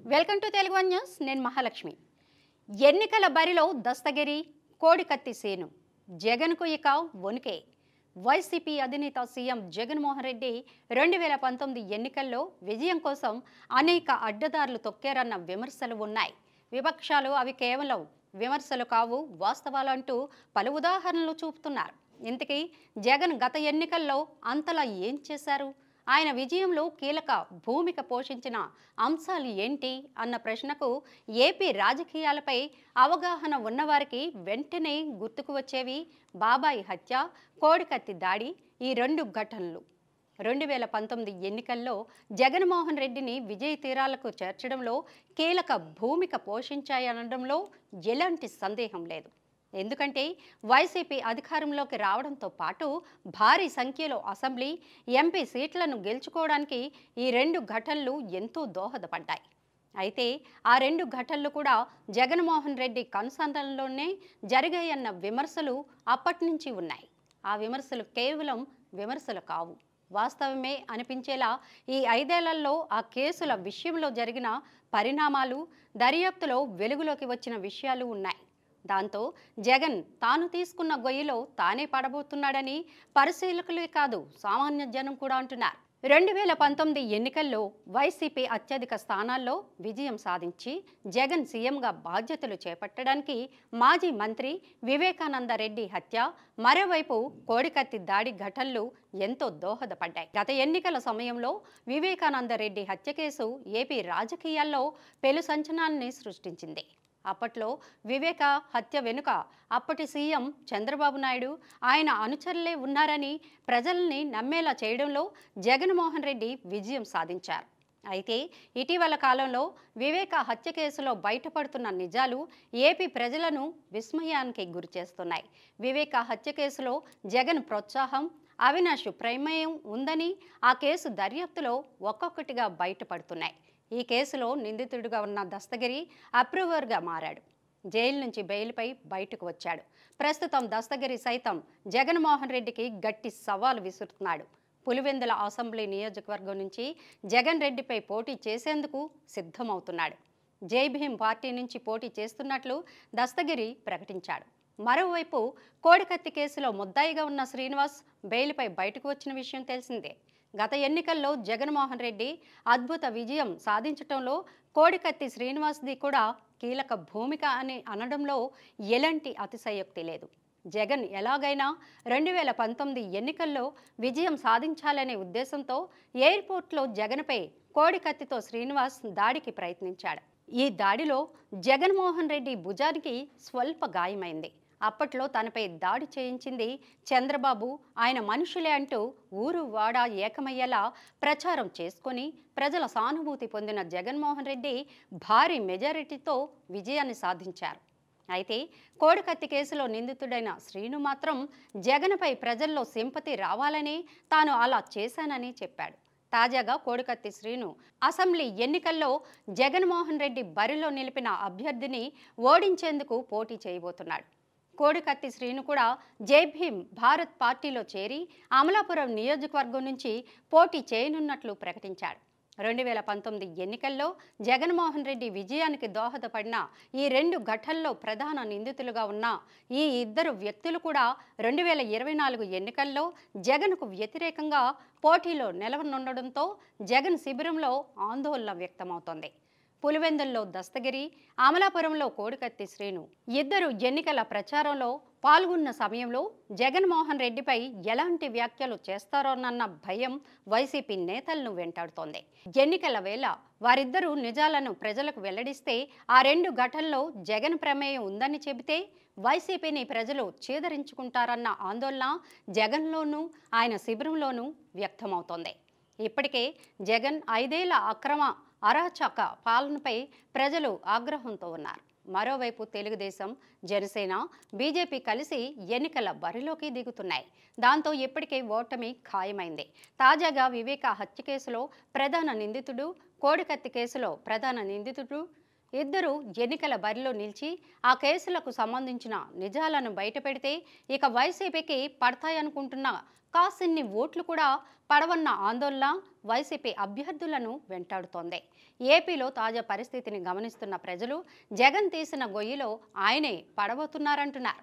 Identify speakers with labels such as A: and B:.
A: Welcome to Telugu one news. నేను మహాలక్ష్మి. ఎన్నికల బరిలో దస్తగిరి, కోడికత్తి సేను. జగన్కు ఇక వణుకే. వైసీపీ అధినేత సీఎం జగన్మోహన్ రెడ్డి 2019 ఎన్నికల్లో విజయం కోసం అనేక అడ్డదారులు తొక్కారన్న విమర్శలు ఉన్నాయి. విపక్షాలు అవి కేవలం విమర్శలు కావు, వాస్తవాలంటూ పలు ఉదాహరణలు చూపుతున్నారు. ఇంతకీ జగన్ గత ఎన్నికల్లో అంతలా ఏం చేశారు? ఆయన విజయంలో కీలక భూమిక పోషించిన అంశాలు ఏంటి అన్న ప్రశ్నకు ఏపీ రాజకీయాలపై అవగాహన ఉన్నవారికి వెంటనే గుర్తుకు వచ్చేవి బాబాయి హత్య, కోడికత్తి దాడి, ఈ రెండు ఘటనలు. 2019 ఎన్నికల్లో జగన్మోహన్ రెడ్డిని విజయ తీరాలకు చేర్చడంలో కీలక భూమిక పోషించాయనడంలో ఎలాంటి సందేహం లేదు. ఎందుకంటే వైసీపీ అధికారంలోకి రావడంతో పాటు భారీ సంఖ్యలో అసెంబ్లీ, ఎంపీ సీట్లను గెలుచుకోవడానికి ఈ రెండు ఘటనలు ఎంతో దోహదపడ్డాయి. అయితే ఆ రెండు ఘటనలు కూడా జగన్మోహన్ రెడ్డి కనుసంధానంలోనే జరిగాయన్న విమర్శలు అప్పటి నుంచి ఉన్నాయి. ఆ విమర్శలు కేవలం విమర్శలు కావు, వాస్తవమే అనిపించేలా ఈ 5 ఏళ్లలో ఆ కేసుల విషయంలో జరిగిన పరిణామాలు, దర్యాప్తులో వెలుగులోకి వచ్చిన విషయాలు ఉన్నాయి. దాంతో జగన్ తాను తీసుకున్న గొయ్యిలో తానే పడబోతున్నాడని పరిశీలకులే కాదు, సామాన్య జనం కూడా అంటున్నారు. 2019 ఎన్నికల్లో వైసీపీ అత్యధిక స్థానాల్లో విజయం సాధించి జగన్ సీఎంగా బాధ్యతలు చేపట్టడానికి మాజీ మంత్రి వివేకానంద రెడ్డి హత్య, మరోవైపు కోడికత్తి దాడి ఘటనలు ఎంతో దోహదపడ్డాయి. గత ఎన్నికల సమయంలో వివేకానంద రెడ్డి హత్య కేసు ఏపీ రాజకీయాల్లో పెను సంచలనాన్ని సృష్టించింది. అప్పట్లో వివేక హత్య వెనుక అప్పటి సీఎం చంద్రబాబు నాయుడు, ఆయన అనుచరులే ఉన్నారని ప్రజల్ని నమ్మేలా చేయడంలో జగన్మోహన్ రెడ్డి విజయం సాధించారు. అయితే ఇటీవల కాలంలో వివేక హత్య కేసులో బయటపడుతున్న నిజాలు ఏపీ ప్రజలను విస్మయానికి గురిచేస్తున్నాయి. వివేక హత్య కేసులో జగన్ ప్రోత్సాహం, అవినాష్ ప్రమేయం ఉందని ఆ కేసు దర్యాప్తులో ఒక్కొక్కటిగా బయటపడుతున్నాయి. ఈ కేసులో నిందితుడిగా ఉన్న దస్తగిరి అప్రూవర్గా మారాడు. జైలు నుంచి బెయిల్పై బయటకు వచ్చాడు. ప్రస్తుతం దస్తగిరి సైతం జగన్మోహన్ రెడ్డికి గట్టి సవాలు విసురుతున్నాడు. పులివెందుల అసెంబ్లీ నియోజకవర్గం నుంచి జగన్ రెడ్డిపై పోటీ చేసేందుకు సిద్ధమవుతున్నాడు. జై భీం పార్టీ నుంచి పోటీ చేస్తున్నట్లు దస్తగిరి ప్రకటించాడు. మరోవైపు కోడికత్తి కేసులో ముద్దాయిగా ఉన్న శ్రీనివాస్ బెయిల్పై బయటకు వచ్చిన విషయం తెలిసిందే. గత ఎన్నికల్లో జగన్మోహన్ రెడ్డి అద్భుత విజయం సాధించడంలో కోడికత్తి శ్రీనివాస్ది కూడా కీలక భూమిక అని అనడంలో ఎలాంటి అతిశయోక్తి లేదు. జగన్ ఎలాగైనా 2019 ఎన్నికల్లో విజయం సాధించాలనే ఉద్దేశంతో ఎయిర్పోర్ట్లో జగన్పై కోడికత్తితో శ్రీనివాస్ దాడికి ప్రయత్నించాడు. ఈ దాడిలో జగన్మోహన్ రెడ్డి భుజానికి స్వల్ప గాయమైంది. అప్పట్లో తనపై దాడి చేయించింది చంద్రబాబు, ఆయన మనుషులే అంటూ ఊరు వాడ ఏకమయ్యేలా ప్రచారం చేసుకొని ప్రజల సానుభూతి పొందిన జగన్మోహన్ రెడ్డి భారీ మెజారిటీతో విజయాన్ని సాధించారు. అయితే కోడికత్తి కేసులో నిందితుడైన శ్రీను మాత్రం జగన్పై ప్రజల్లో సింపతి రావాలని తాను అలా చేశానని చెప్పాడు. తాజాగా కోడికత్తి శ్రీను అసెంబ్లీ ఎన్నికల్లో జగన్మోహన్ రెడ్డి బరిలో నిలిపిన అభ్యర్థిని ఓడించేందుకు పోటీ చేయబోతున్నాడు. కోడికత్తి శ్రీను కూడా జై భీం భారత్ పార్టీలో చేరి అమలాపురం నియోజకవర్గం నుంచి పోటీ చేయనున్నట్లు ప్రకటించాడు. 2019 ఎన్నికల్లో జగన్మోహన్ రెడ్డి విజయానికి దోహదపడిన ఈ రెండు ఘటనల్లో ప్రధాన నిందితులుగా ఉన్న ఈ ఇద్దరు వ్యక్తులు కూడా 2024 ఎన్నికల్లో జగన్కు వ్యతిరేకంగా పోటీలో నిలవనుండడంతో జగన్ శిబిరంలో ఆందోళన వ్యక్తమవుతోంది. పులివెందుల్లో దస్తగిరి, అమలాపురంలో కోడికత్తి శ్రీను ఇద్దరు ఎన్నికల ప్రచారంలో పాల్గొన్న సమయంలో జగన్మోహన్ రెడ్డిపై ఎలాంటి వ్యాఖ్యలు చేస్తారోనన్న భయం వైసీపీ నేతలను వెంటాడుతోంది. ఎన్నికల వేళ వారిద్దరూ నిజాలను ప్రజలకు వెల్లడిస్తే ఆ రెండు ఘటనల్లో జగన్ ప్రమేయం ఉందని చెబితే వైసీపీని ప్రజలు చీదరించుకుంటారన్న ఆందోళన జగన్లోనూ ఆయన శిబిరంలోనూ వ్యక్తమవుతోంది. ఇప్పటికే జగన్ 5 ఏళ్ల అక్రమ అరాచక పాలనపై ప్రజలు ఆగ్రహంతో ఉన్నారు. మరోవైపు తెలుగుదేశం, జనసేన, బీజేపీ కలిసి ఎన్నికల బరిలోకి దిగుతున్నాయి. దాంతో ఇప్పటికే ఓటమి ఖాయమైంది. తాజాగా వివేక హత్య కేసులో ప్రధాన నిందితుడు, కోడికత్తి కేసులో ప్రధాన నిందితుడు ఇద్దరు ఎన్నికల బరిలో నిలిచి ఆ కేసులకు సంబంధించిన నిజాలను బయటపెడితే ఇక వైసీపీకి పడతాయనుకుంటున్న కాసిన్ని ఓట్లు కూడా పడవన్న ఆందోళన వైసీపీ అభ్యర్థులను వెంటాడుతోంది. ఏపీలో తాజా పరిస్థితిని గమనిస్తున్న ప్రజలు జగన్ తీసిన గొయ్యిలో ఆయనే పడబోతున్నారంటున్నారు.